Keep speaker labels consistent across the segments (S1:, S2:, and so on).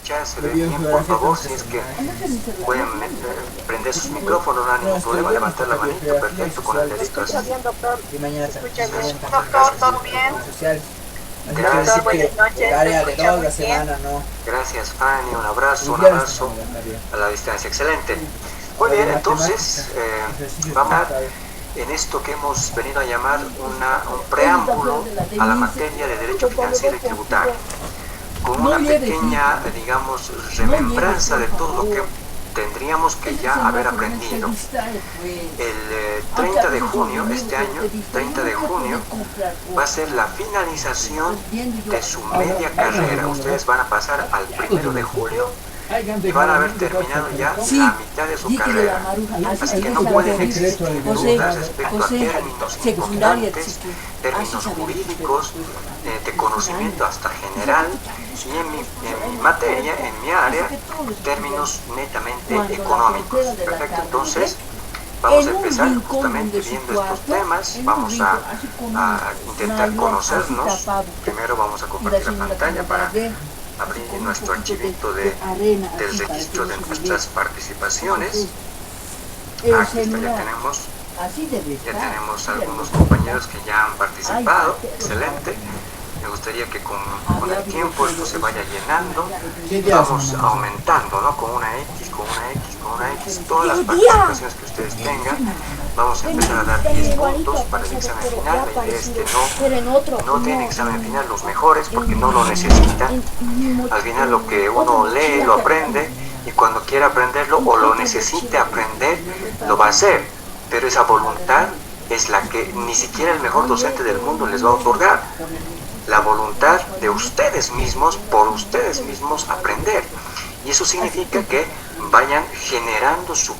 S1: escuchar, se ve bien. Por favor, si es que pueden prender sus micrófonos, no hay ningún problema, levantar la manito, perfecto, con el dedito así.
S2: Y mañana
S3: Doctor, ¿todo bien?
S1: Gracias.
S2: que el área de 2 la semana, ¿no?
S1: Gracias, Fanny, un abrazo a la distancia, excelente. Muy bien, entonces, vamos a en esto que hemos venido a llamar un preámbulo a la materia de derecho financiero y tributario, con una pequeña, digamos, remembranza de todo lo que tendríamos que ya haber aprendido. El 30 de junio, este año, 30 de junio, va a ser la finalización de su media carrera. Ustedes van a pasar al 1 de julio y van a haber terminado ya la mitad de su carrera. Así que no pueden existir dudas respecto a términos importantes, términos jurídicos, de conocimiento hasta general, y en mi materia, en mi área, términos netamente económicos. Perfecto, entonces vamos a empezar justamente viendo estos temas, vamos a intentar conocernos. Primero vamos a compartir la pantalla para abrir nuestro archivito del registro de nuestras participaciones. Aquí está, ya tenemos algunos compañeros que ya han participado, excelente. Me gustaría que con el tiempo esto se vaya llenando, vamos aumentando, ¿no? Con una X, con una X, con una X, todas las participaciones que ustedes tengan. Vamos a empezar a dar 10 puntos para el examen final. La idea es que no tienen examen final los mejores porque no lo necesitan. Al final lo que uno lee lo aprende, y cuando quiera aprenderlo o lo necesite aprender, lo va a hacer. Pero esa voluntad es la que ni siquiera el mejor docente del mundo les va a otorgar. La voluntad de ustedes mismos, por ustedes mismos aprender. Y eso significa que vayan generando su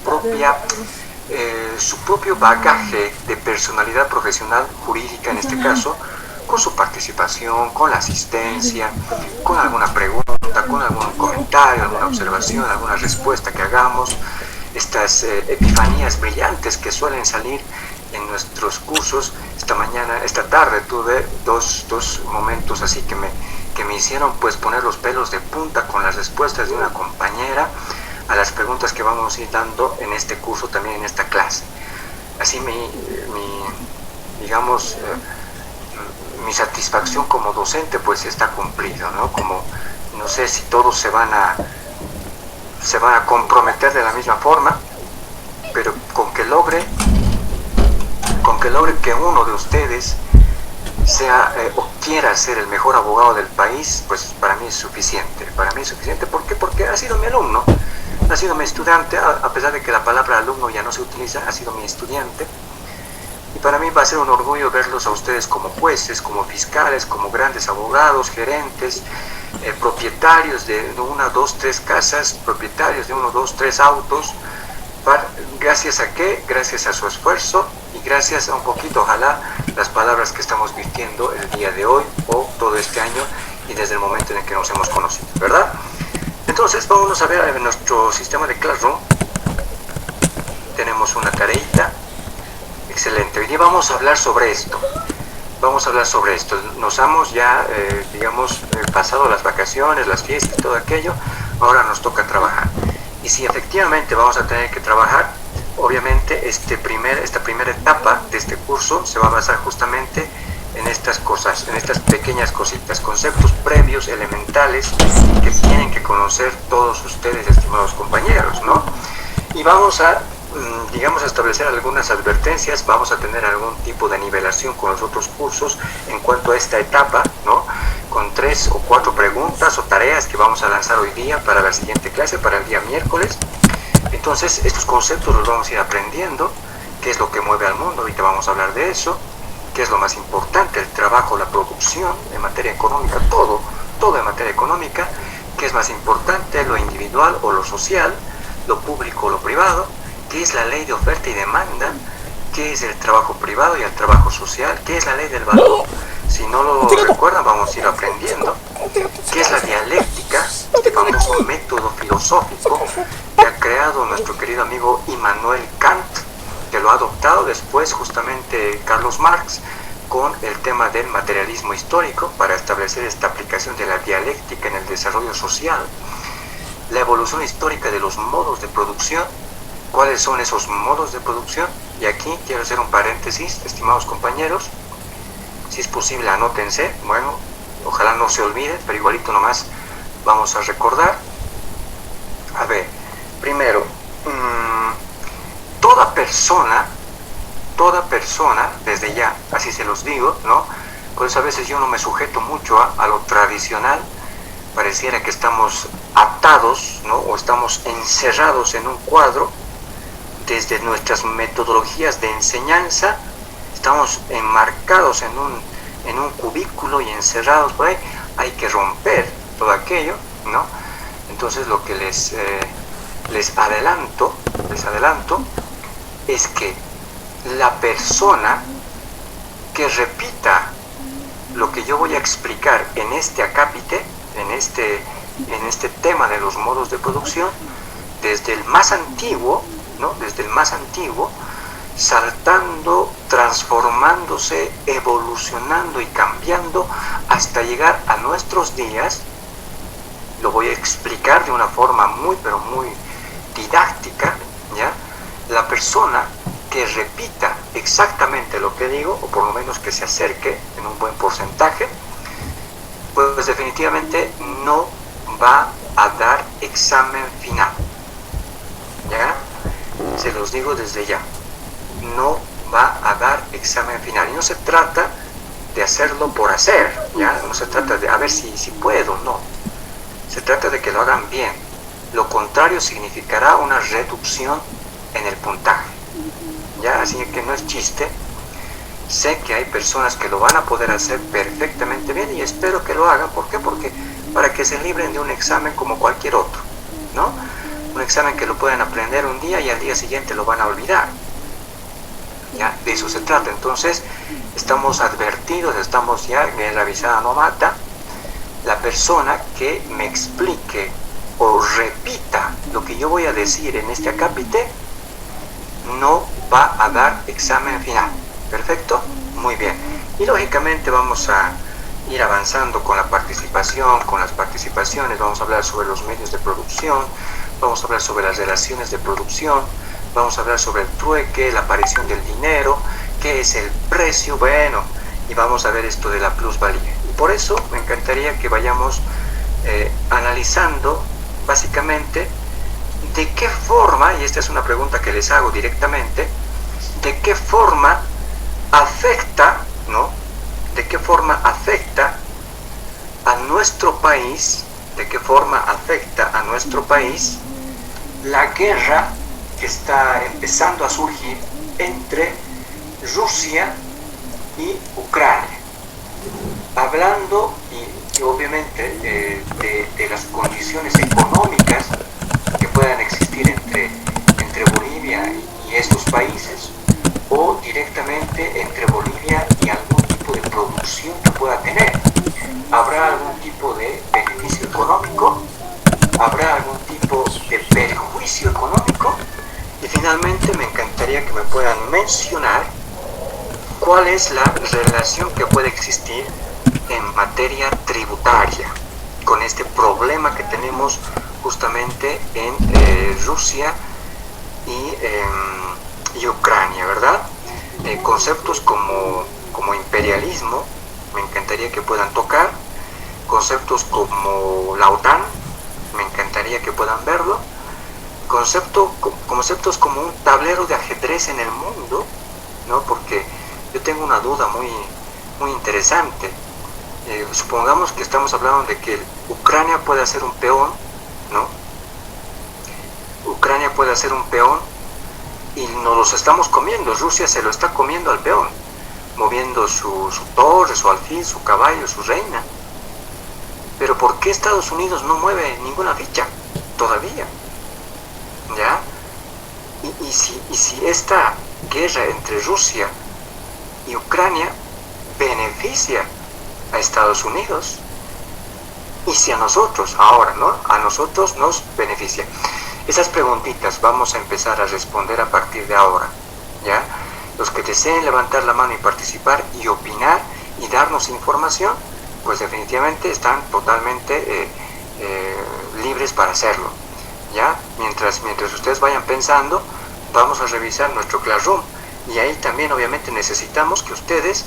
S1: propio bagaje de personalidad profesional jurídica, en este caso, con su participación, con la asistencia, con alguna pregunta, con algún comentario, alguna observación, alguna respuesta que hagamos. Estas epifanías brillantes que suelen salir en nuestros cursos. Esta tarde tuve dos momentos así que me hicieron pues poner los pelos de punta con las respuestas de una compañera a las preguntas que vamos a ir dando en este curso, también en esta clase. Así mi satisfacción como docente pues está cumplida, ¿no? Como no sé si todos se van a comprometer de la misma forma, pero con que logre que uno de ustedes sea o quiera ser el mejor abogado del país, pues para mí es suficiente. Para mí es suficiente, ¿por qué? Porque ha sido mi alumno, ha sido mi estudiante, a pesar de que la palabra alumno ya no se utiliza, ha sido mi estudiante. Y para mí va a ser un orgullo verlos a ustedes como jueces, como fiscales, como grandes abogados, gerentes, propietarios de 1, 2, 3 casas, propietarios de 1, 2, 3 autos. ¿Gracias a qué? Gracias a su esfuerzo y gracias a un poquito, ojalá, las palabras que estamos virtiendo el día de hoy o todo este año y desde el momento en el que nos hemos conocido, ¿verdad? Entonces, vámonos a ver en nuestro sistema de Classroom. Tenemos una tareita. Excelente. Hoy día vamos a hablar sobre esto. Nos hemos ya, pasado las vacaciones, las fiestas y todo aquello. Ahora nos toca trabajar. Y si efectivamente vamos a tener que trabajar, obviamente esta primera etapa de este curso se va a basar justamente en estas cosas, en estas pequeñas cositas, conceptos previos, elementales, que tienen que conocer todos ustedes, estimados compañeros, ¿no? Y vamos a establecer algunas advertencias, vamos a tener algún tipo de nivelación con los otros cursos en cuanto a esta etapa, ¿no? Con 3 o 4 preguntas o tareas que vamos a lanzar hoy día para la siguiente clase, para el día miércoles. Entonces, estos conceptos los vamos a ir aprendiendo, qué es lo que mueve al mundo, ahorita vamos a hablar de eso, qué es lo más importante, el trabajo, la producción, en materia económica, todo en materia económica, qué es más importante, lo individual o lo social, lo público o lo privado, qué es la ley de oferta y demanda, qué es el trabajo privado y el trabajo social, qué es la ley del valor. Si no lo recuerdan, vamos a ir aprendiendo. ¿Qué es la dialéctica? Este famoso método filosófico que ha creado nuestro querido amigo Immanuel Kant, que lo ha adoptado después justamente Carlos Marx con el tema del materialismo histórico para establecer esta aplicación de la dialéctica en el desarrollo social. la evolución histórica de los modos de producción. ¿Cuáles son esos modos de producción? Y aquí quiero hacer un paréntesis, estimados compañeros. Si es posible, anótense. Bueno, ojalá no se olviden, pero igualito nomás vamos a recordar. A ver, primero, toda persona, desde ya, así se los digo, ¿no? Por eso a veces yo no me sujeto mucho a lo tradicional. Pareciera que estamos atados, ¿no? O estamos encerrados en un cuadro. Desde nuestras metodologías de enseñanza, estamos enmarcados en un cubículo y encerrados por ahí. Hay que romper todo aquello, ¿no? Entonces lo que les adelanto es que la persona que repita lo que yo voy a explicar en este acápite, en este tema de los modos de producción, desde el más antiguo, ¿no? Desde el más antiguo, saltando, transformándose, evolucionando y cambiando hasta llegar a nuestros días. Lo voy a explicar de una forma muy, pero muy didáctica, ¿ya? La persona que repita exactamente lo que digo, o por lo menos que se acerque en un buen porcentaje, pues definitivamente no va a dar examen final, ¿ya? Se los digo desde ya, no va a dar examen final. Y no se trata de hacerlo por hacer, ¿ya? No se trata de a ver si puedo, no. Se trata de que lo hagan bien. Lo contrario significará una reducción en el puntaje, ¿ya? Así que no es chiste. Sé que hay personas que lo van a poder hacer perfectamente bien y espero que lo hagan. ¿Por qué? Porque para que se libren de un examen como cualquier otro, ¿no? Un examen que lo pueden aprender un día y al día siguiente lo van a olvidar, ¿ya? De eso se trata. Entonces estamos advertidos, estamos ya, guerra avisada no mata. La persona que me explique o repita lo que yo voy a decir en este acápite no va a dar examen final. ¿Perfecto? Muy bien. Y lógicamente vamos a ir avanzando con la participación, con las participaciones. Vamos a hablar sobre los medios de producción, vamos a hablar sobre las relaciones de producción, vamos a hablar sobre el trueque, la aparición del dinero, qué es el precio, bueno, y vamos a ver esto de la plusvalía. Y por eso me encantaría que vayamos analizando básicamente de qué forma, y esta es una pregunta que les hago directamente, de qué forma afecta, ¿no? De qué forma afecta a nuestro país, de qué forma afecta a nuestro país la guerra que está empezando a surgir entre Rusia y Ucrania. Hablando y obviamente de las condiciones económicas que puedan existir entre Bolivia y estos países, o directamente entre Bolivia y algún tipo de producción que pueda tener. ¿Habrá algún tipo de beneficio económico? ¿Habrá algún tipo de perjuicio económico? Y finalmente me encantaría que me puedan mencionar cuál es la relación que puede existir en materia tributaria con este problema que tenemos justamente en Rusia y Ucrania, ¿verdad? Conceptos como imperialismo, me encantaría que puedan tocar. Conceptos como la OTAN, me encantaría que puedan verlo. Conceptos como un tablero de ajedrez en el mundo, ¿no? Porque yo tengo una duda muy interesante. Supongamos que estamos hablando de que Ucrania puede hacer un peón, ¿no? Ucrania puede hacer un peón y nos los estamos comiendo. Rusia se lo está comiendo al peón, moviendo su torre, su alfil, su caballo, su reina. Pero ¿por qué Estados Unidos no mueve ninguna ficha todavía? ¿Ya? Y si esta guerra entre Rusia y Ucrania beneficia a Estados Unidos, y si a nosotros, ahora, ¿no? A nosotros nos beneficia. Esas preguntitas vamos a empezar a responder a partir de ahora, ¿ya? Los que deseen levantar la mano y participar y opinar y darnos información, pues definitivamente están totalmente libres para hacerlo. ¿ya? Mientras ustedes vayan pensando, vamos a revisar nuestro Classroom. Y ahí también obviamente necesitamos que ustedes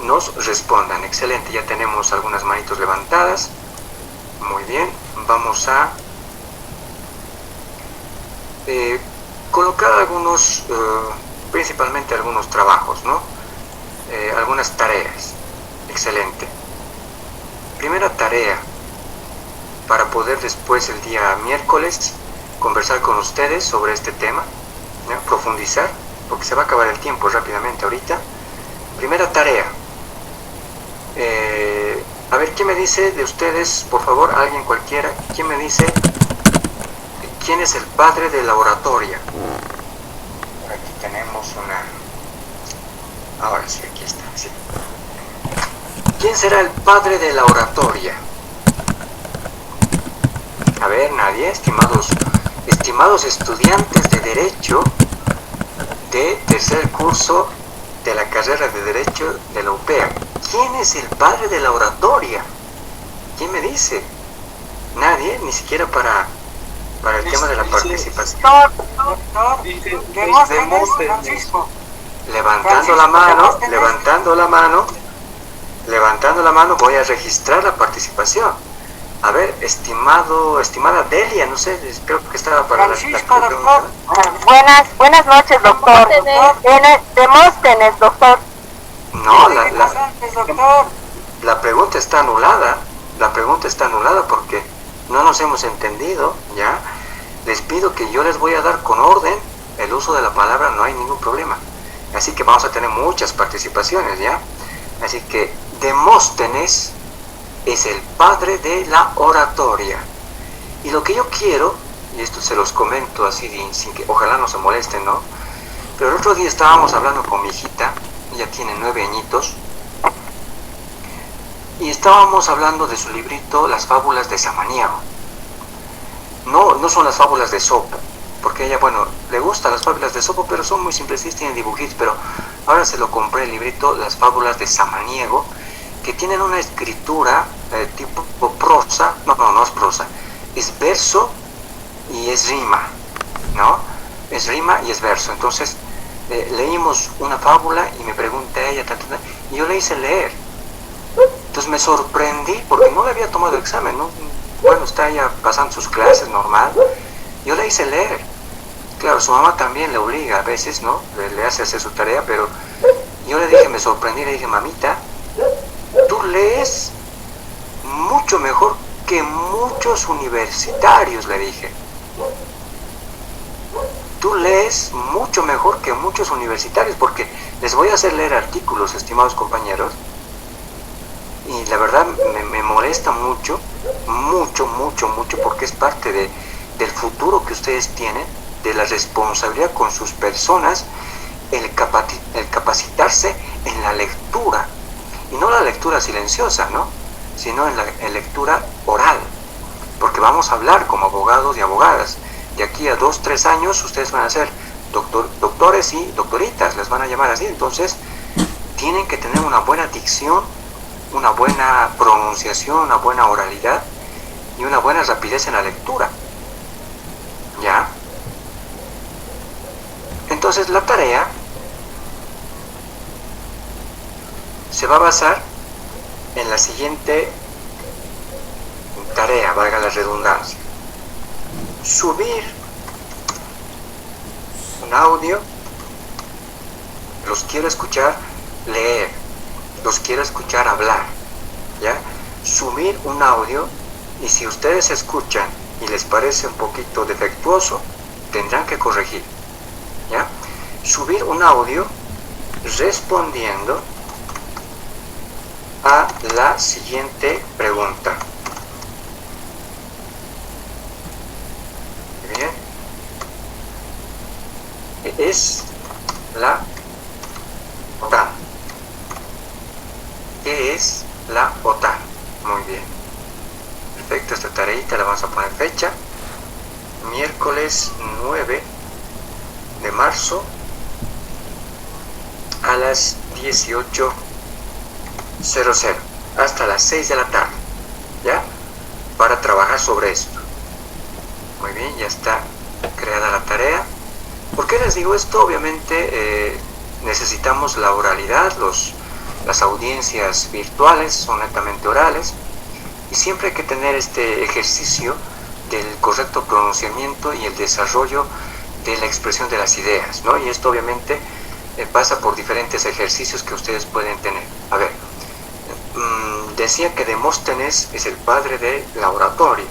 S1: nos respondan. Excelente, ya tenemos algunas manitos levantadas. Muy bien, vamos a colocar algunos, principalmente algunos trabajos, ¿no? Algunas tareas. Excelente. Primera tarea, para poder después el día miércoles conversar con ustedes sobre este tema, ¿no? Profundizar, porque se va a acabar el tiempo rápidamente ahorita. Primera tarea. A ver, ¿quién me dice de ustedes, por favor, alguien cualquiera, quién me dice quién es el padre de la oratoria? Por aquí tenemos una... Ahora sí, aquí está, sí. ¿Quién será el padre de la oratoria? A ver, nadie, estimados estudiantes de Derecho de tercer curso de la carrera de Derecho de la UPEA. ¿Quién es el padre de la oratoria? ¿Quién me dice? Nadie, ni siquiera para el tema de la participación.
S3: Francisco.
S1: Levantando la mano, voy a registrar la participación. A ver, estimada Delia, no sé, creo que estaba para
S3: Francisco, doctor. Buenas noches, doctor. Demóstenes, doctor.
S1: No, la pregunta está anulada. La pregunta está anulada porque no nos hemos entendido, ¿ya? Les pido que yo les voy a dar con orden el uso de la palabra, no hay ningún problema. Así que vamos a tener muchas participaciones, ¿ya? Así que Demóstenes es el padre de la oratoria. Y lo que yo quiero, y esto se los comento así sin que ojalá no se molesten, ¿no? Pero el otro día estábamos hablando con mi hijita, ella tiene 9 añitos, y estábamos hablando de su librito Las fábulas de Samaniego. No son las fábulas de Esopo, porque ella, bueno, le gustan las fábulas de Esopo, pero son muy simples, tienen dibujitos, pero ahora se lo compré el librito Las fábulas de Samaniego, que tienen una escritura tipo prosa, no es prosa, es verso y es rima, ¿no? Es rima y es verso. Entonces leímos una fábula y me pregunta ella, y yo le hice leer. Entonces me sorprendí porque no le había tomado examen, ¿no? Bueno, está ella pasando sus clases normal. Yo le hice leer. Claro, su mamá también le obliga a veces, ¿no? Le hace hacer su tarea, pero yo le dije, me sorprendí, le dije, mamita, tú lees mucho mejor que muchos universitarios, le dije. Tú lees mucho mejor que muchos universitarios, porque les voy a hacer leer artículos, estimados compañeros, y la verdad me molesta mucho, porque es parte del futuro que ustedes tienen, de la responsabilidad con sus personas, el capacitarse en la lectura, y no la lectura silenciosa, ¿no? Sino en la lectura oral, porque vamos a hablar como abogados y abogadas. De aquí a 2-3 años ustedes van a ser doctores y doctoritas, les van a llamar así. Entonces tienen que tener una buena dicción, una buena pronunciación, una buena oralidad y una buena rapidez en la lectura, ¿ya? Entonces la tarea se va a basar en la siguiente tarea, valga la redundancia: subir un audio. Los quiero escuchar leer, los quiero escuchar hablar, ¿ya? Subir un audio, y si ustedes escuchan y les parece un poquito defectuoso, tendrán que corregir, ¿ya? Subir un audio respondiendo a la siguiente pregunta. Bien. ¿Qué es la OTAN? ¿Qué es la OTAN? Muy bien. Perfecto, esta tareita la vamos a poner fecha. Miércoles 9 de marzo a las 18:00 hasta las 6 de la tarde, ¿ya? Para trabajar sobre esto. Muy bien, ya está creada la tarea. ¿Por qué les digo esto? Obviamente necesitamos la oralidad, las audiencias virtuales son netamente orales, y siempre hay que tener este ejercicio del correcto pronunciamiento y el desarrollo de la expresión de las ideas, ¿no? Y esto obviamente pasa por diferentes ejercicios que ustedes pueden tener. A ver, decía que Demóstenes es el padre de la oratoria.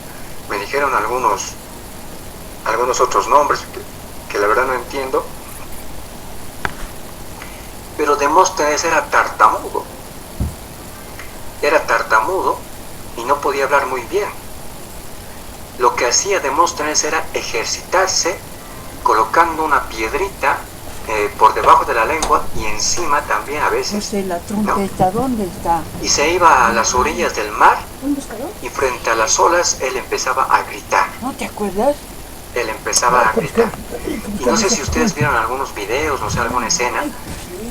S1: Me dijeron algunos otros nombres que la verdad no entiendo, pero Demóstenes era tartamudo y no podía hablar muy bien. Lo que hacía Demóstenes era ejercitarse colocando una piedrita por debajo de la lengua y encima también a veces.
S4: No sé, la trompeta, ¿no? ¿Dónde está?
S1: Y se iba a las orillas del mar y frente a las olas él empezaba a gritar.
S4: ¿No te acuerdas?
S1: Él empezaba a gritar. Y no sé si ustedes vieron algunos videos, no sé, alguna escena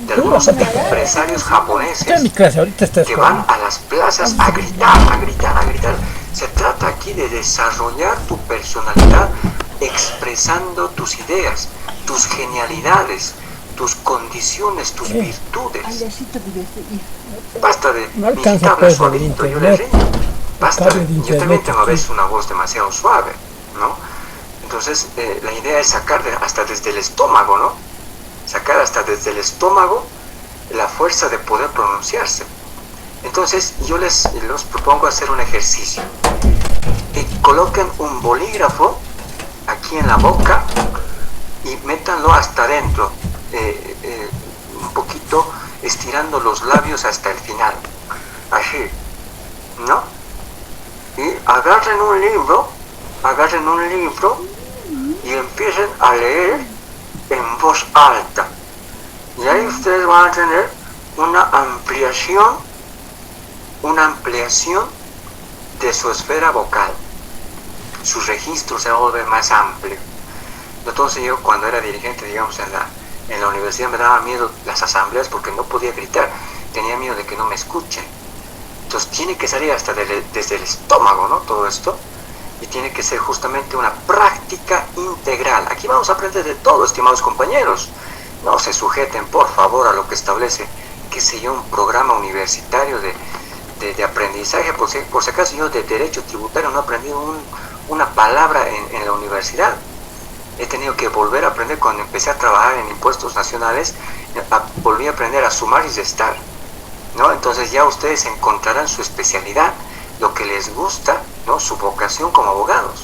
S1: de algunos empresarios japoneses que van a las plazas a gritar, a gritar, a gritar. Se trata aquí de desarrollar tu personalidad expresando tus ideas, tus genialidades, tus condiciones, tus virtudes. Basta de mi guitarra suavito, yo le rindo. Basta de, yo también tengo a veces una voz demasiado suave, ¿no? Entonces la idea es sacar hasta desde el estómago, ¿no? Sacar hasta desde el estómago la fuerza de poder pronunciarse. Entonces yo les propongo hacer un ejercicio. Coloquen un bolígrafo aquí en la boca y métanlo hasta adentro, un poquito estirando los labios hasta el final, así, ¿no? Y agarren un libro y empiecen a leer en voz alta, y ahí ustedes van a tener una ampliación de su esfera vocal. Su registro se va a volver más amplio. Entonces yo, cuando era dirigente, digamos, en la universidad, me daba miedo las asambleas porque no podía gritar, tenía miedo de que no me escuchen. Entonces tiene que salir hasta desde el estómago, ¿no? Todo esto, y tiene que ser justamente una práctica integral. Aquí vamos a aprender de todo, estimados compañeros. No se sujeten, por favor, a lo que establece, qué sé yo, un programa universitario de aprendizaje. Por si acaso yo de derecho tributario no he aprendido una palabra en la universidad. He tenido que volver a aprender cuando empecé a trabajar en impuestos nacionales. Volví a aprender a sumar y restar, ¿no? Entonces ya ustedes encontrarán su especialidad, lo que les gusta, ¿no? Su vocación como abogados.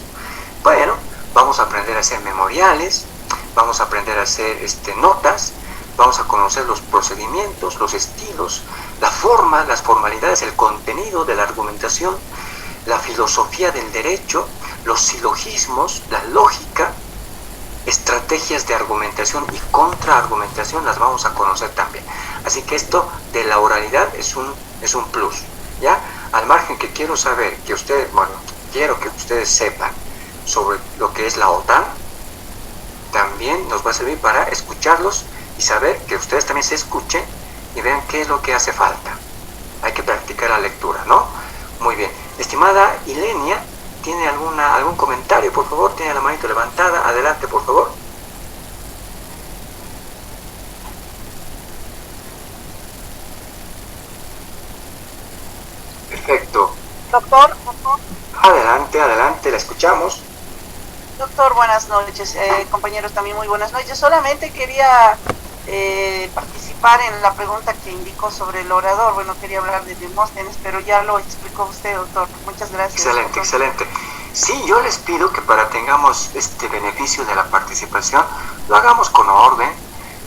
S1: Bueno, vamos a aprender a hacer memoriales, vamos a aprender a hacer notas, vamos a conocer los procedimientos, los estilos, la forma, las formalidades, el contenido de la argumentación, la filosofía del derecho, los silogismos, la lógica, estrategias de argumentación y contraargumentación las vamos a conocer también. Así que esto de la oralidad es un plus, ¿ya? Al margen que quiero saber que quiero que ustedes sepan sobre lo que es la OTAN, también nos va a servir para escucharlos y saber que ustedes también se escuchen y vean qué es lo que hace falta. Hay que practicar la lectura, ¿no? Muy bien. Estimada Ilenia, ¿tiene algún comentario, por favor? Tiene la manito levantada. Adelante, por favor. Perfecto.
S3: Doctor.
S1: Adelante, la escuchamos.
S5: Doctor, buenas noches. Compañeros, también muy buenas noches. Solamente quería participar en la pregunta que indicó sobre el orador. Bueno, quería hablar de Demóstenes, pero ya lo explicó usted, doctor. Muchas gracias.
S1: Excelente, doctor. Excelente. Sí, yo les pido que para tengamos este beneficio de la participación, lo hagamos con orden,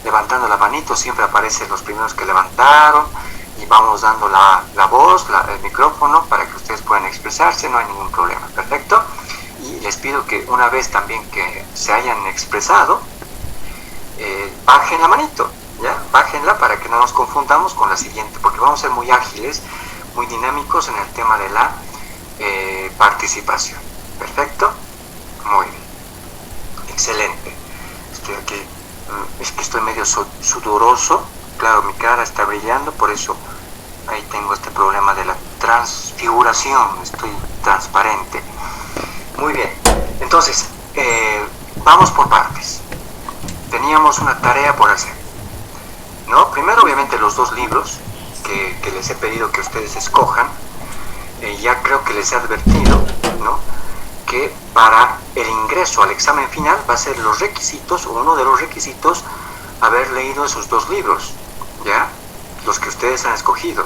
S1: levantando la manito, siempre aparecen los primeros que levantaron, y vamos dando la voz, el micrófono, para que ustedes puedan expresarse, no hay ningún problema. Perfecto. Y les pido que una vez también que se hayan expresado, bajen la manito, ¿ya? Bájenla para que no nos confundamos con la siguiente, porque vamos a ser muy ágiles, muy dinámicos en el tema de la participación. Perfecto. Muy bien. Excelente. Estoy aquí, es que estoy medio sudoroso, claro, mi cara está brillando, por eso ahí tengo este problema de la transfiguración, estoy transparente. Muy bien, entonces vamos por partes. Teníamos una tarea por hacer, ¿no? Primero, obviamente, los dos libros que les he pedido que ustedes escojan. Ya creo que les he advertido, ¿no?, que para el ingreso al examen final va a ser los requisitos, o uno de los requisitos, haber leído esos dos libros, ¿ya? Los que ustedes han escogido.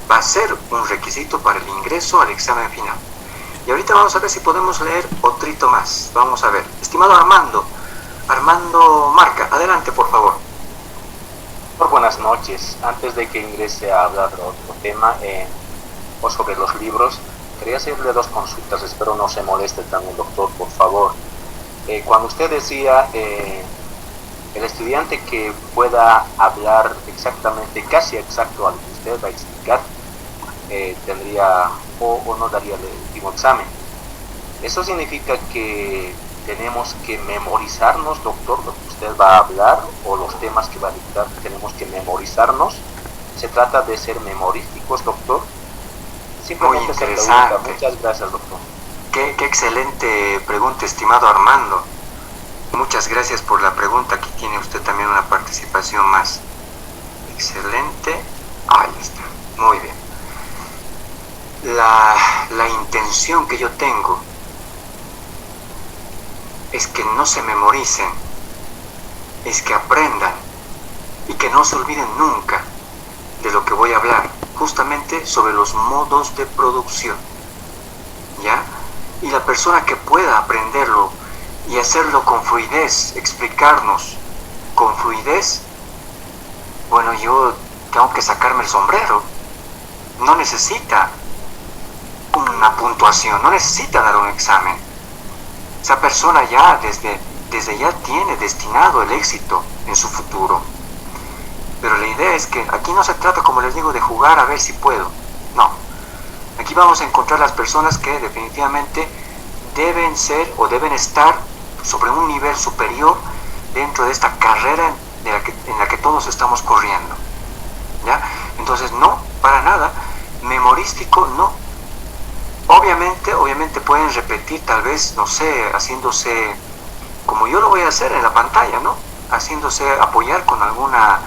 S1: Va a ser un requisito para el ingreso al examen final. Y ahorita vamos a ver si podemos leer otrito más. Vamos a ver. Estimado Armando Marca, adelante, por favor.
S6: Buenas noches. Antes de que ingrese a hablar de otro tema o sobre los libros, quería hacerle dos consultas. Espero no se moleste también, doctor, por favor. Cuando usted decía el estudiante que pueda hablar exactamente, casi exacto a lo que usted va a explicar, tendría o no daría el último examen. ¿Eso significa que tenemos que memorizarnos, doctor, lo que usted va a hablar o los temas que va a dictar tenemos que memorizarnos? ¿Se trata de ser memorísticos, doctor? Simplemente
S1: muy
S6: se
S1: interesante.
S6: pregunta. Muchas gracias, doctor.
S1: Qué excelente pregunta, estimado Armando. Muchas gracias por la pregunta. Aquí tiene usted también una participación más. Excelente. Ahí está. Muy bien. La intención que yo tengo es que no se memoricen, es que aprendan y que no se olviden nunca de lo que voy a hablar, justamente sobre los modos de producción, ¿ya? Y la persona que pueda aprenderlo y hacerlo con fluidez, explicarnos con fluidez, bueno, yo tengo que sacarme el sombrero. No necesita una puntuación, no necesita dar un examen. Esa persona ya desde ya tiene destinado el éxito en su futuro. Pero la idea es que aquí no se trata, como les digo, de jugar a ver si puedo. No. Aquí vamos a encontrar las personas que definitivamente deben ser o deben estar sobre un nivel superior dentro de esta carrera en la que todos estamos corriendo, ¿ya? Entonces, no, para nada, memorístico no. Obviamente pueden repetir, tal vez, no sé, haciéndose, como yo lo voy a hacer en la pantalla, ¿no? Haciéndose apoyar con alguna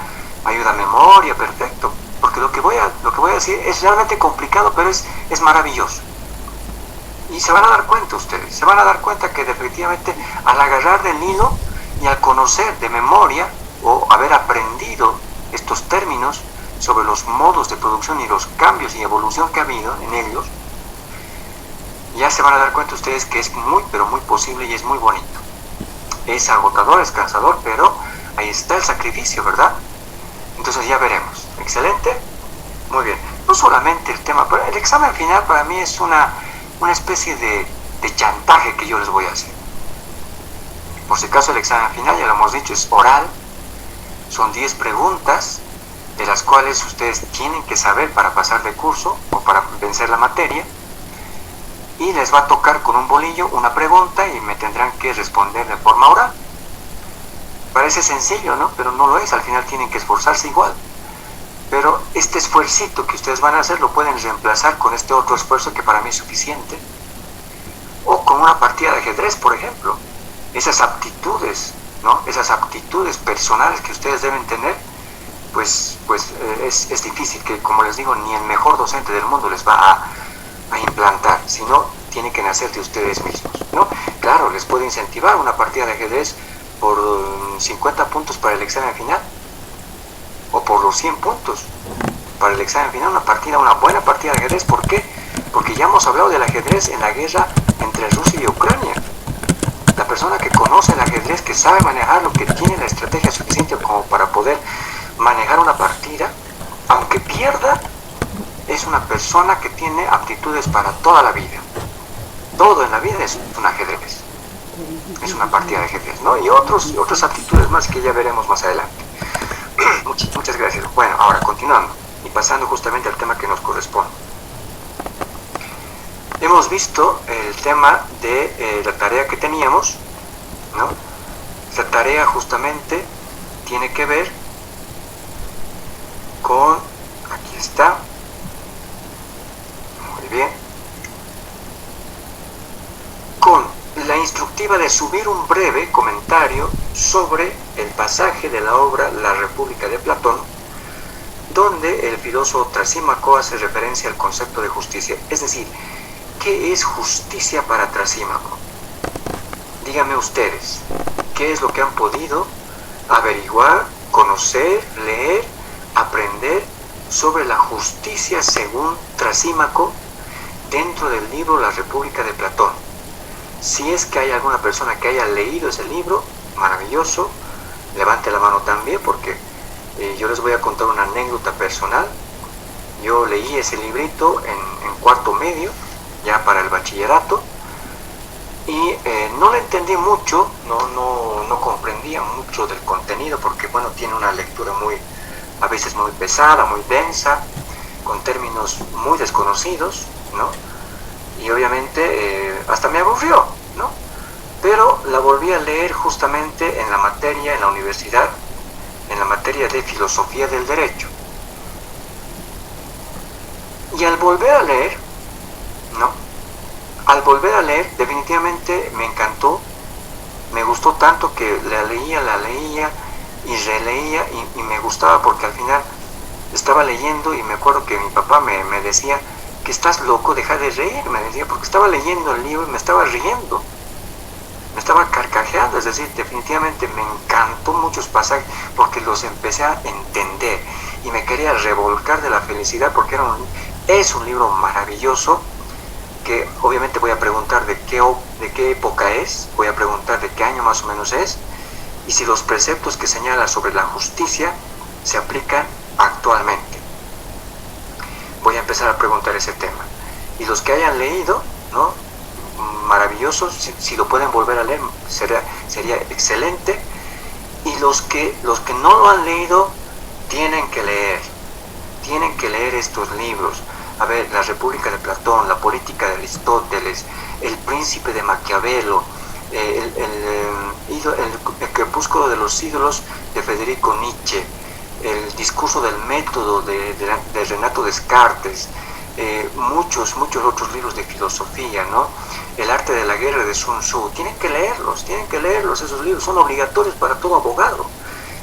S1: ayuda a memoria, perfecto. Porque lo que voy a decir es realmente complicado, pero es maravilloso. Y se van a dar cuenta ustedes, se van a dar cuenta que definitivamente al agarrar del hilo y al conocer de memoria o haber aprendido estos términos sobre los modos de producción y los cambios y evolución que ha habido en ellos, ya se van a dar cuenta ustedes que es muy, pero muy posible y es muy bonito. Es agotador, es cansador, pero ahí está el sacrificio, ¿verdad? Entonces ya veremos. Excelente. Muy bien. No solamente el tema, pero el examen final para mí es una especie de chantaje que yo les voy a hacer. Por si acaso el examen final, ya lo hemos dicho, es oral. Son 10 preguntas, de las cuales ustedes tienen que saber para pasar de curso o para vencer la materia. Y les va a tocar con un bolillo una pregunta y me tendrán que responder de forma oral. Parece sencillo, ¿no? Pero no lo es, al final tienen que esforzarse igual. Pero este esfuercito que ustedes van a hacer lo pueden reemplazar con este otro esfuerzo que para mí es suficiente. O con una partida de ajedrez, por ejemplo. Esas aptitudes, ¿no? Esas aptitudes personales que ustedes deben tener, pues es difícil que, como les digo, ni el mejor docente del mundo les va a implantar, sino tiene que nacer de ustedes mismos, ¿no? Claro, les puede incentivar una partida de ajedrez por 50 puntos para el examen final, o por los 100 puntos para el examen final, una buena partida de ajedrez. ¿Por qué? Porque ya hemos hablado del ajedrez en la guerra entre Rusia y Ucrania. La persona que conoce el ajedrez, que sabe manejarlo, que tiene la estrategia suficiente como para poder manejar una partida, aunque pierda, es una persona que tiene aptitudes para toda la vida. Todo en la vida es un ajedrez, es una partida de ajedrez, ¿no? Y otras aptitudes más que ya veremos más adelante. Muchas gracias. Bueno, ahora continuando y pasando justamente al tema que nos corresponde. Hemos visto el tema de la tarea que teníamos, ¿no? Esta tarea justamente tiene que ver con, aquí está, muy bien, con la perspectiva de subir un breve comentario sobre el pasaje de la obra La República de Platón, donde el filósofo Trasímaco hace referencia al concepto de justicia. Es decir, ¿qué es justicia para Trasímaco? Díganme ustedes, ¿qué es lo que han podido averiguar, conocer, leer, aprender sobre la justicia según Trasímaco dentro del libro La República de Platón? Si es que hay alguna persona que haya leído ese libro, maravilloso, levante la mano también, porque yo les voy a contar una anécdota personal. Yo leí ese librito en cuarto medio, ya para el bachillerato, y no lo entendí mucho, no comprendía mucho del contenido, porque bueno, tiene una lectura a veces muy pesada, muy densa, con términos muy desconocidos, ¿no? Y obviamente hasta me aburrió, ¿no? Pero la volví a leer justamente en la materia, en la universidad, en la materia de filosofía del derecho. Y al volver a leer, ¿no? Al volver a leer, definitivamente me encantó, me gustó tanto que la leía y releía y me gustaba, porque al final estaba leyendo y me acuerdo que mi papá me decía que estás loco, deja de reír, me decía, porque estaba leyendo el libro y me estaba riendo, me estaba carcajeando. Es decir, definitivamente me encantó muchos pasajes porque los empecé a entender y me quería revolcar de la felicidad, porque es un libro maravilloso, que obviamente voy a preguntar de qué época es, voy a preguntar de qué año más o menos es, y si los preceptos que señala sobre la justicia se aplican actualmente. Voy a empezar a preguntar ese tema. Y los que hayan leído, ¿no? Maravilloso, si lo pueden volver a leer, sería excelente. Y los que no lo han leído, tienen que leer estos libros. A ver, La República de Platón, La Política de Aristóteles, El Príncipe de Maquiavelo, el Crepúsculo de los Ídolos de Federico Nietzsche, El Discurso del Método de Renato Descartes, muchos otros libros de filosofía, ¿no? El Arte de la Guerra de Sun Tzu. Tienen que leerlos, esos libros son obligatorios para todo abogado.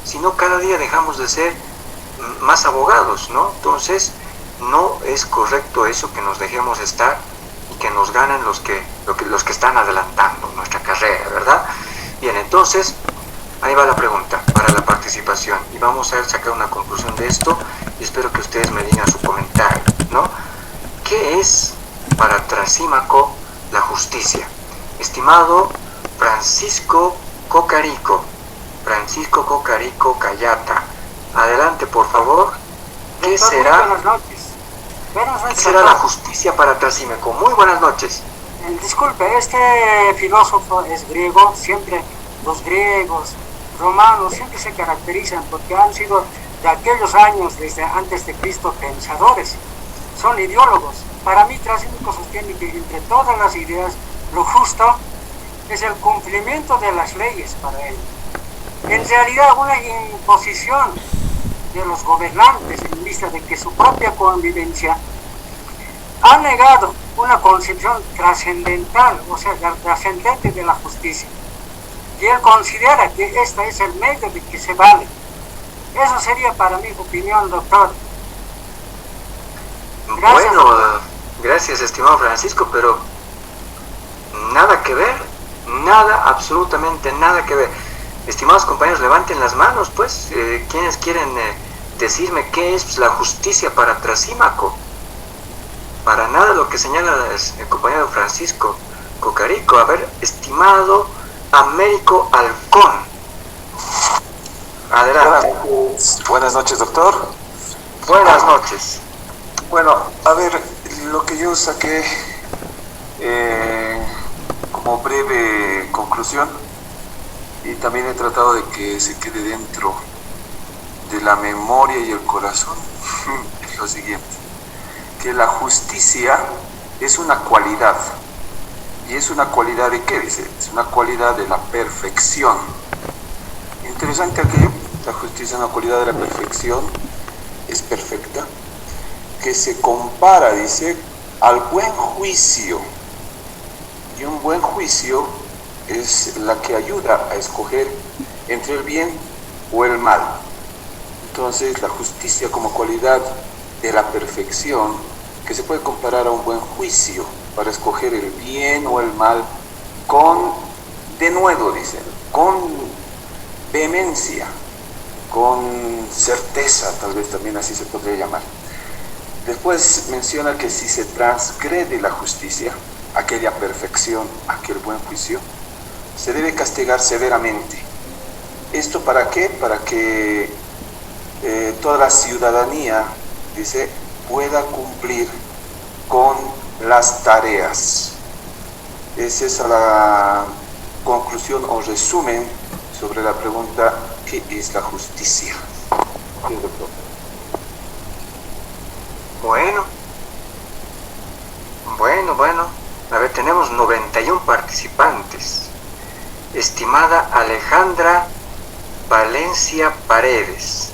S1: Si no, cada día dejamos de ser más abogados, ¿no? Entonces, no es correcto eso, que nos dejemos estar y que nos ganen los que están adelantando nuestra carrera, ¿verdad? Bien, entonces, ahí va la pregunta para la participación y vamos a sacar una conclusión de esto y espero que ustedes me digan su comentario, ¿no? ¿Qué es para Trasímaco la justicia? Estimado Francisco Cocarico Cayata, adelante por favor. ¿Qué será?
S7: Buenas noches.
S1: ¿Qué será la justicia para Trasímaco? Muy buenas noches.
S7: Disculpe, este filósofo es griego. Siempre los griegos, romanos, siempre se caracterizan porque han sido de aquellos años, desde antes de Cristo, pensadores. Son ideólogos. Para mí, Trasímaco sostiene que entre todas las ideas, lo justo es el cumplimiento de las leyes para él. En realidad, una imposición de los gobernantes en vista de que su propia convivencia ha negado una concepción trascendental, o sea, trascendente de la justicia. Y él considera que este es el medio de que se vale. Eso sería para mi opinión, doctor. Gracias.
S1: Bueno, gracias, estimado Francisco, pero nada que ver, absolutamente nada que ver. Estimados compañeros, levanten las manos, pues, quienes quieren decirme qué es la justicia para Trasímaco. Para nada lo que señala el compañero Francisco Cocarico. A ver, estimado Américo Halcón, adelante.
S8: Buenas noches, doctor.
S1: Buenas noches.
S8: Bueno, a ver, lo que yo saqué como breve conclusión, y también he tratado de que se quede dentro de la memoria y el corazón, es lo siguiente: que la justicia es una cualidad. ¿Y es una cualidad de qué? Dice, es una cualidad de la perfección. Interesante aquello, la justicia es una cualidad de la perfección, es perfecta, que se compara, dice, al buen juicio. Y un buen juicio es la que ayuda a escoger entre el bien o el mal. Entonces, la justicia como cualidad de la perfección, que se puede comparar a un buen juicio para escoger el bien o el mal con denuedo, dicen, con vehemencia, con certeza, tal vez también así se podría llamar. Después menciona que si se transgrede la justicia, aquella perfección, aquel buen juicio, se debe castigar severamente. ¿Esto para qué? Para que toda la ciudadanía, dice, pueda cumplir con las tareas. Es esa la conclusión o resumen sobre la pregunta ¿qué es la justicia? Sí, doctor.
S1: Bueno. A ver, tenemos 91 participantes. Estimada Alejandra Valencia Paredes,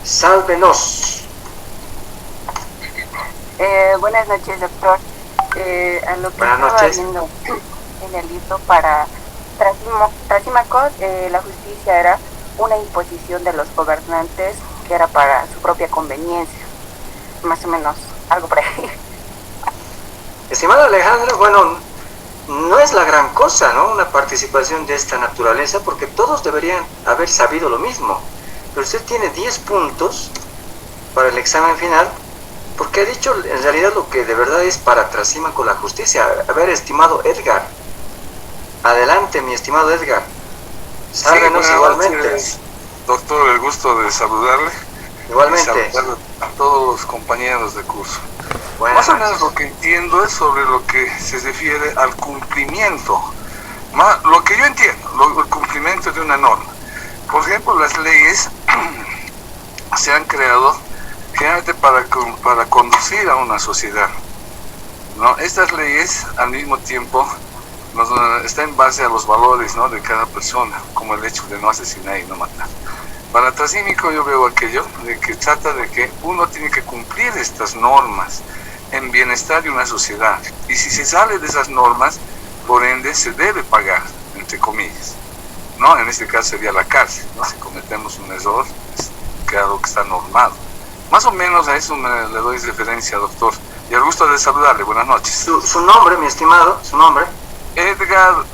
S1: sálvenos.
S9: Buenas noches, doctor. A lo que estaba viendo en el libro para Trasímaco, la justicia era una imposición de los gobernantes que era para su propia conveniencia. Más o menos, algo por ahí.
S1: Estimada Alejandra, bueno, no es la gran cosa, ¿no? Una participación de esta naturaleza, porque todos deberían haber sabido lo mismo. Pero usted tiene 10 puntos para el examen final, porque ha dicho en realidad lo que de verdad es para Trasímaco la justicia. A ver, estimado Edgar. Adelante, mi estimado Edgar. Sálvenos igualmente.
S10: Noches, doctor, el gusto de saludarle.
S1: Igualmente.
S10: Y saludar a todos los compañeros de curso.
S1: Buenas
S10: Más o menos
S1: noches.
S10: lo que entiendo es sobre lo que se refiere al cumplimiento. Lo que yo entiendo, el cumplimiento de una norma. Por ejemplo, las leyes se han creado generalmente para conducir a una sociedad, ¿no? Estas leyes al mismo tiempo están en base a los valores, ¿no?, de cada persona, como el hecho de no asesinar y no matar. Para Trasímaco yo veo aquello de que trata de que uno tiene que cumplir estas normas en bienestar de una sociedad, y si se sale de esas normas, por ende se debe pagar, entre comillas, ¿no? En este caso sería la cárcel, ¿no? Si cometemos un error, es claro que está normado. Más o menos a eso le doy referencia, doctor. Y al gusto de saludarle, buenas noches.
S1: Su nombre, mi estimado, su nombre.
S10: Edgar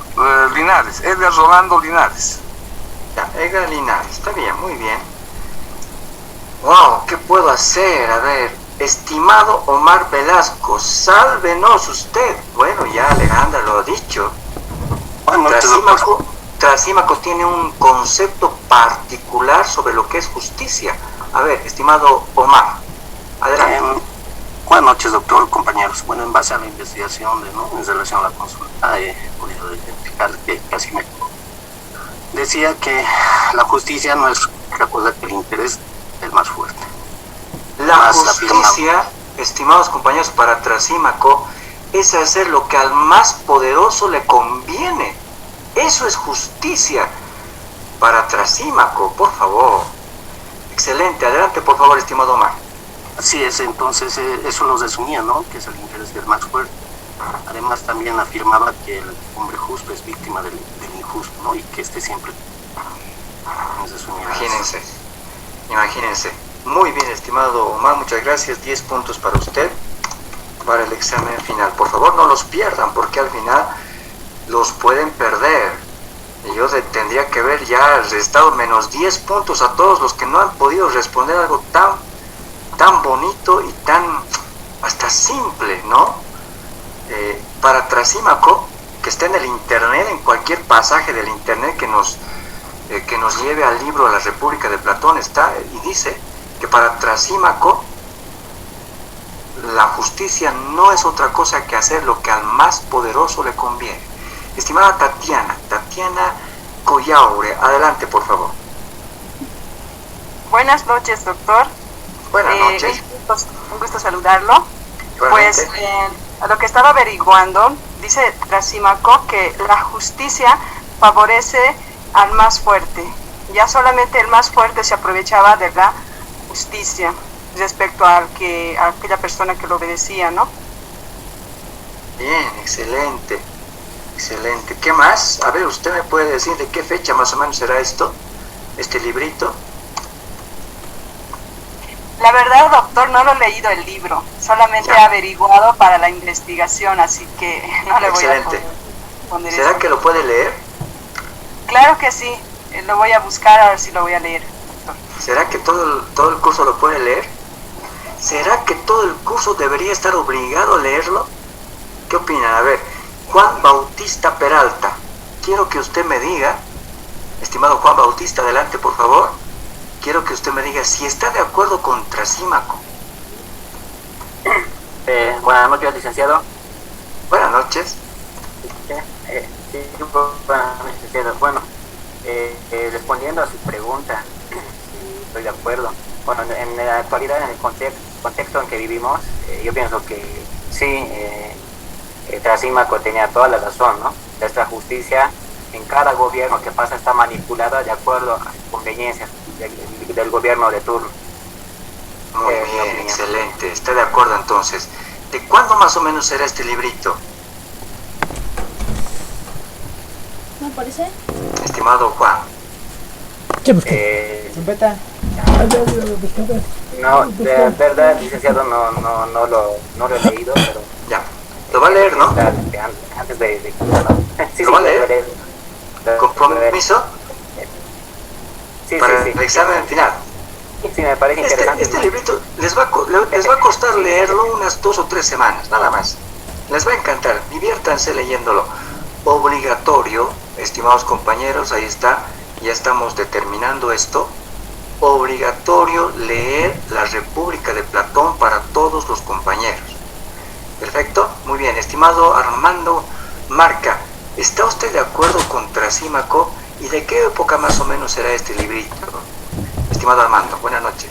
S10: Linares, Edgar Rolando Linares.
S1: Ya, Edgar Linares, está bien, muy bien. Wow, ¿qué puedo hacer? A ver, estimado Omar Velasco, sálvenos usted. Bueno, ya Alejandra lo ha dicho. Trasímaco tiene un concepto particular sobre lo que es justicia. A ver, estimado Omar, adelante.
S11: Buenas noches, doctor, compañeros. Bueno, en base a la investigación en relación a la consulta, he podido identificar que Trasímaco decía que la justicia no es otra cosa que el interés del más fuerte.
S1: La justicia, estimados compañeros, para Trasímaco es hacer lo que al más poderoso le conviene. Eso es justicia para Trasímaco, por favor. Excelente, adelante por favor, estimado Omar.
S11: Así es, entonces eso lo resumía, ¿no?, que es el interés del más fuerte. Además también afirmaba que el hombre justo es víctima del injusto, ¿no?, y que siempre
S1: imagínense. Muy bien, estimado Omar, muchas gracias. 10 puntos para usted para el examen final. Por favor, no los pierdan, porque al final los pueden perder. Y yo tendría que ver ya restado menos 10 puntos a todos los que no han podido responder algo tan bonito y tan hasta simple, ¿no? Para Trasímaco, que está en el internet, en cualquier pasaje del internet que nos lleve al libro La República de Platón, está y dice que para Trasímaco la justicia no es otra cosa que hacer lo que al más poderoso le conviene. Estimada Tatiana Collaure, adelante por favor.
S5: Buenas noches, doctor.
S1: Buenas noches.
S5: Un gusto saludarlo. Pues a lo que estaba averiguando, dice Trasímaco que la justicia favorece al más fuerte. Ya solamente el más fuerte se aprovechaba de la justicia respecto a aquella persona que lo obedecía, ¿no?
S1: Bien, excelente. Excelente. ¿Qué más? A ver, ¿usted me puede decir de qué fecha más o menos será esto? Este librito.
S5: La verdad, doctor, no lo he leído el libro, solamente he averiguado para la investigación, así que no le voy a poner
S1: ¿Será
S5: eso.
S1: que lo puede leer?
S5: Claro que sí, lo voy a buscar a ver si lo voy a leer, doctor.
S1: ¿Será que todo el curso lo puede leer? ¿Será que todo el curso debería estar obligado a leerlo? ¿Qué opinan? A ver, Juan Bautista Peralta, quiero que usted me diga, estimado Juan Bautista, adelante por favor, quiero que usted me diga si está de acuerdo con Trasímaco.
S12: Buenas noches, licenciado.
S1: Buenas noches.
S12: Buenas noches, licenciado. Bueno, respondiendo a su pregunta, sí, estoy de acuerdo. Bueno, en la actualidad, en el contexto en que vivimos, yo pienso que sí, Trasímaco tenía toda la razón, ¿no? Nuestra justicia en cada gobierno que pasa está manipulada de acuerdo a las conveniencias del gobierno de turno.
S1: Muy bien, excelente. ¿Está de acuerdo entonces? ¿De cuándo más o menos será este librito?
S13: ¿Me parece?
S1: Estimado Juan.
S12: No, de verdad, licenciado, no lo he leído, pero...
S1: Ya, lo va a leer, ¿no?
S12: Antes de sí,
S1: ¿Lo va a leer? ¿Compromiso?
S12: Sí,
S1: para
S12: sí.
S1: el examen final.
S12: Sí, me parece interesante.
S1: Este librito les va a costar leerlo unas 2 o 3 semanas, nada más. Les va a encantar, diviértanse leyéndolo. Obligatorio, estimados compañeros, ahí está, ya estamos determinando esto. Obligatorio leer La República de Platón para todos los compañeros. Perfecto, muy bien. Estimado Armando Marca, ¿está usted de acuerdo con Trasímaco? ¿Y de qué época más o menos será este librito? Estimado Armando, buenas noches.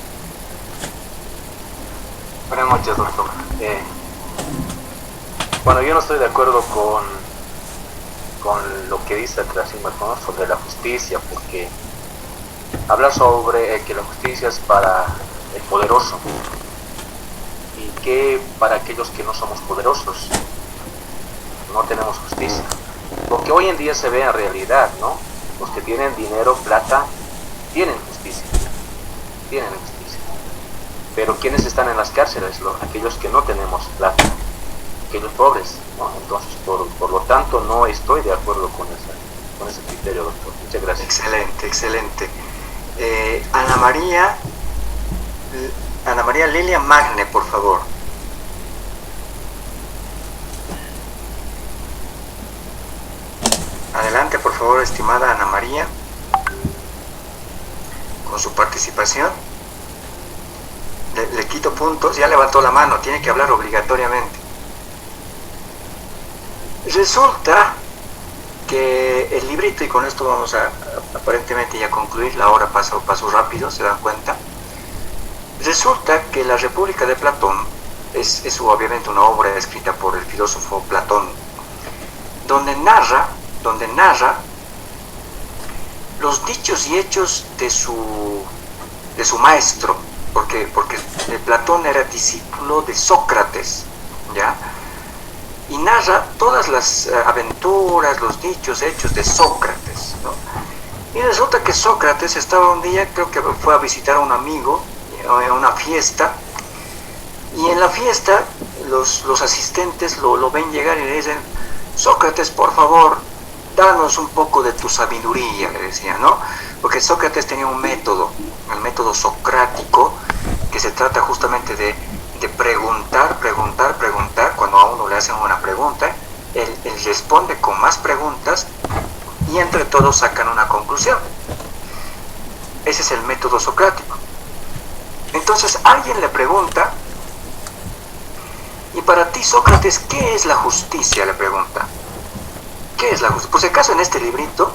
S6: Buenas noches, doctor. Bueno, yo no estoy de acuerdo con lo que dice Trasímaco, ¿no?, sobre la justicia, porque habla sobre que la justicia es para el poderoso y que para aquellos que no somos poderosos no tenemos justicia. Lo que hoy en día se ve en realidad, ¿no? Los que tienen dinero, plata, tienen justicia. Pero ¿quiénes están en las cárceles? Aquellos que no tenemos plata, aquellos pobres, ¿no? Entonces, por lo tanto, no estoy de acuerdo con ese criterio, doctor. Muchas gracias.
S1: Excelente, excelente. Ana María Lilia Magne, por favor. Adelante, por favor, estimada Ana María, con su participación. Le quito puntos, ya levantó la mano, tiene que hablar obligatoriamente. Resulta que el librito, y con esto vamos a aparentemente ya concluir, la hora pasó rápido, ¿se dan cuenta? Resulta que La República de Platón es obviamente una obra escrita por el filósofo Platón, donde narra los dichos y hechos de su maestro, porque Platón era discípulo de Sócrates, ¿ya? Y narra todas las aventuras, los dichos, hechos de Sócrates, ¿no? Y resulta que Sócrates estaba un día, creo que fue a visitar a un amigo, a una fiesta, y en la fiesta los asistentes lo ven llegar y le dicen: Sócrates, por favor, danos un poco de tu sabiduría, le decía, ¿no? Porque Sócrates tenía un método, el método socrático, que se trata justamente de preguntar. Cuando a uno le hacen una pregunta, él responde con más preguntas y entre todos sacan una conclusión. Ese es el método socrático. Entonces alguien le pregunta: y para ti, Sócrates, ¿qué es la justicia?, le pregunta. ¿Qué es la justicia? Por si acaso en este librito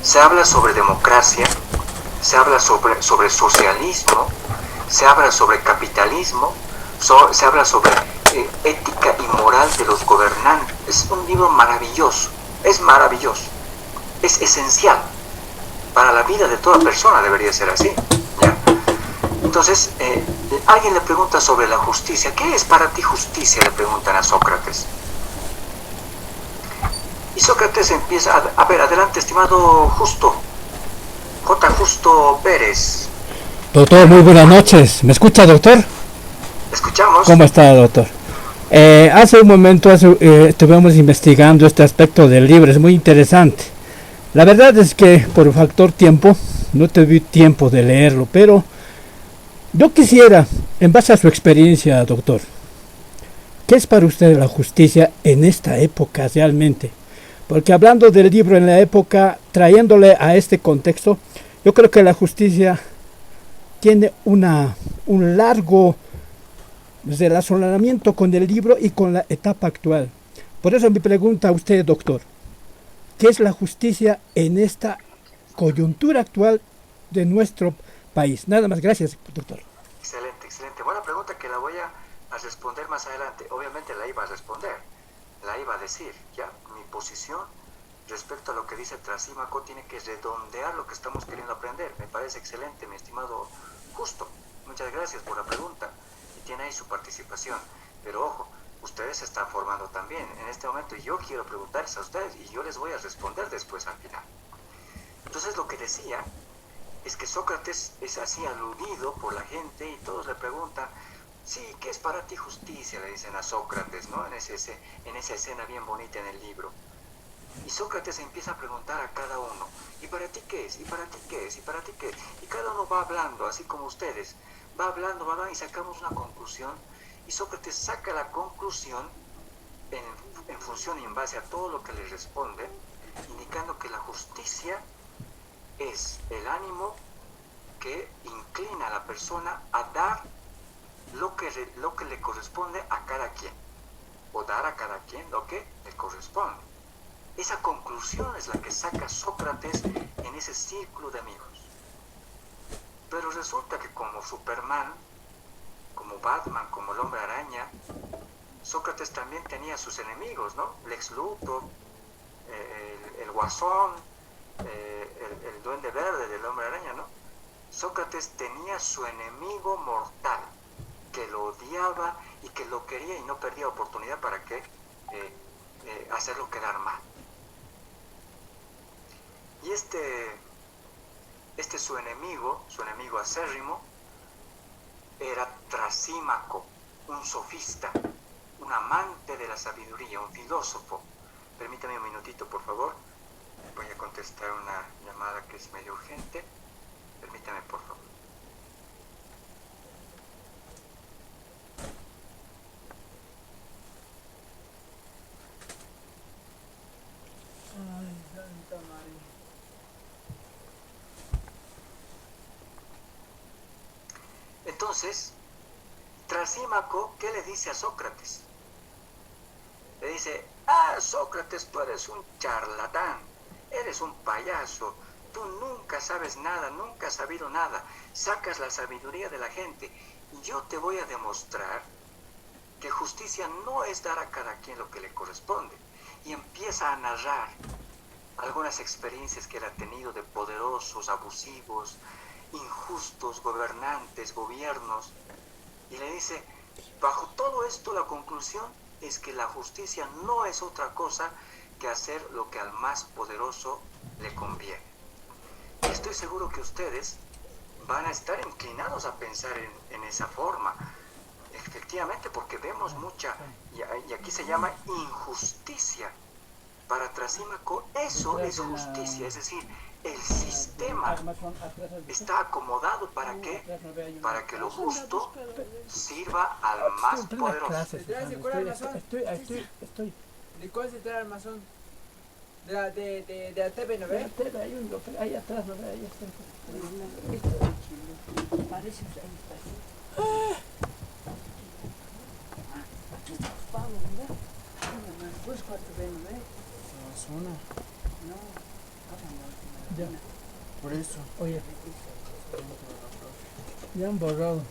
S1: se habla sobre democracia, se habla sobre socialismo, se habla sobre capitalismo, se habla sobre ética y moral de los gobernantes. Es un libro maravilloso, es esencial para la vida de toda persona, debería ser así, ¿ya? Entonces, alguien le pregunta sobre la justicia. ¿Qué es para ti justicia?, le preguntan a Sócrates. Y Y Sócrates empieza, a ver, adelante, estimado Justo, J. Justo Pérez.
S14: Doctor, muy buenas noches. ¿Me escucha, doctor?
S1: ¿Escuchamos?
S14: ¿Cómo está, doctor? Hace un momento estuvimos investigando este aspecto del libro, es muy interesante. La verdad es que por factor tiempo no tuve tiempo de leerlo, pero yo quisiera, en base a su experiencia, doctor, ¿qué es para usted la justicia en esta época realmente? Porque hablando del libro en la época, trayéndole a este contexto, yo creo que la justicia tiene un largo relacionamiento con el libro y con la etapa actual. Por eso mi pregunta a usted, doctor, ¿qué es la justicia en esta coyuntura actual de nuestro país? Nada más, gracias, doctor.
S1: Excelente, excelente. Buena pregunta que la voy a responder más adelante. Obviamente la iba a responder, la iba a decir. Ya, mi posición respecto a lo que dice Trasímaco tiene que redondear lo que estamos queriendo aprender. Me parece excelente, mi estimado Justo. Muchas gracias por la pregunta. Y tiene ahí su participación. Pero ojo, ustedes se están formando también en este momento y yo quiero preguntarles a ustedes y yo les voy a responder después al final. Entonces lo que decía es que Sócrates es así aludido por la gente y todos le preguntan, sí, ¿qué es para ti justicia? Le dicen a Sócrates, ¿no? En esa escena bien bonita en el libro. Y Sócrates empieza a preguntar a cada uno, ¿y para ti qué es? ¿Y para ti qué es? ¿Y para ti qué es? Y cada uno va hablando, así como ustedes, va hablando y sacamos una conclusión. Y Sócrates saca la conclusión en función y en base a todo lo que le responde, indicando que la justicia es el ánimo que inclina a la persona a dar lo que le corresponde a cada quien, o dar a cada quien lo que le corresponde. Esa conclusión es la que saca Sócrates en ese círculo de amigos. Pero resulta que como Superman, como Batman, como el Hombre Araña, Sócrates también tenía sus enemigos, ¿no? Lex Luthor, el Guasón, el Duende Verde del Hombre Araña, ¿no? Sócrates tenía su enemigo mortal, que lo odiaba y que lo quería y no perdía oportunidad para que hacerlo quedar mal. Y su enemigo acérrimo, era Trasímaco, un sofista, un amante de la sabiduría, un filósofo. Permítame un minutito, por favor. Voy a contestar una llamada que es medio urgente. Permítame, por favor.
S2: Ay, Santa María.
S1: Entonces, Trasímaco, ¿qué le dice a Sócrates? Le dice, Sócrates, tú eres un charlatán, eres un payaso, tú nunca sabes nada, nunca has sabido nada, sacas la sabiduría de la gente y yo te voy a demostrar que justicia no es dar a cada quien lo que le corresponde. Y empieza a narrar algunas experiencias que él ha tenido de poderosos, abusivos, injustos, gobernantes, gobiernos, y le dice, bajo todo esto la conclusión es que la justicia no es otra cosa que hacer lo que al más poderoso le conviene. Y estoy seguro que ustedes van a estar inclinados a pensar en esa forma, efectivamente, porque vemos mucha, y aquí se llama injusticia. Para Trasímaco eso es justicia, es decir, el sistema está acomodado ¿para qué? Para que lo justo sirva al más poderoso.
S2: Estoy. ¿De cuál se trata el masón? De la TV, ¿no ves? Hay un local, ahí atrás, ¿no ves? Ahí está.
S4: Parece que ahí está. Aquí está Pablo, ¿no ves? Pues cuarto ven, ¿no ves?
S2: Zona.
S4: No,
S2: ya, por eso. Oye, ya han borrado.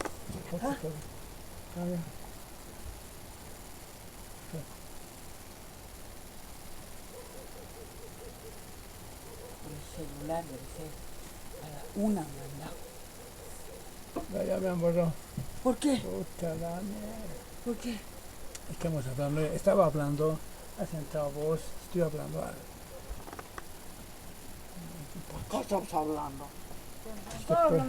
S4: el celular debe ser para una mandado.
S2: Ya me han borrado.
S4: ¿Por qué?
S2: Puta la mierda.
S4: ¿Por qué?
S2: Estaba hablando
S14: Has entrado vos, estoy hablando algo.
S7: ¿Qué estamos hablando?
S14: Doctor,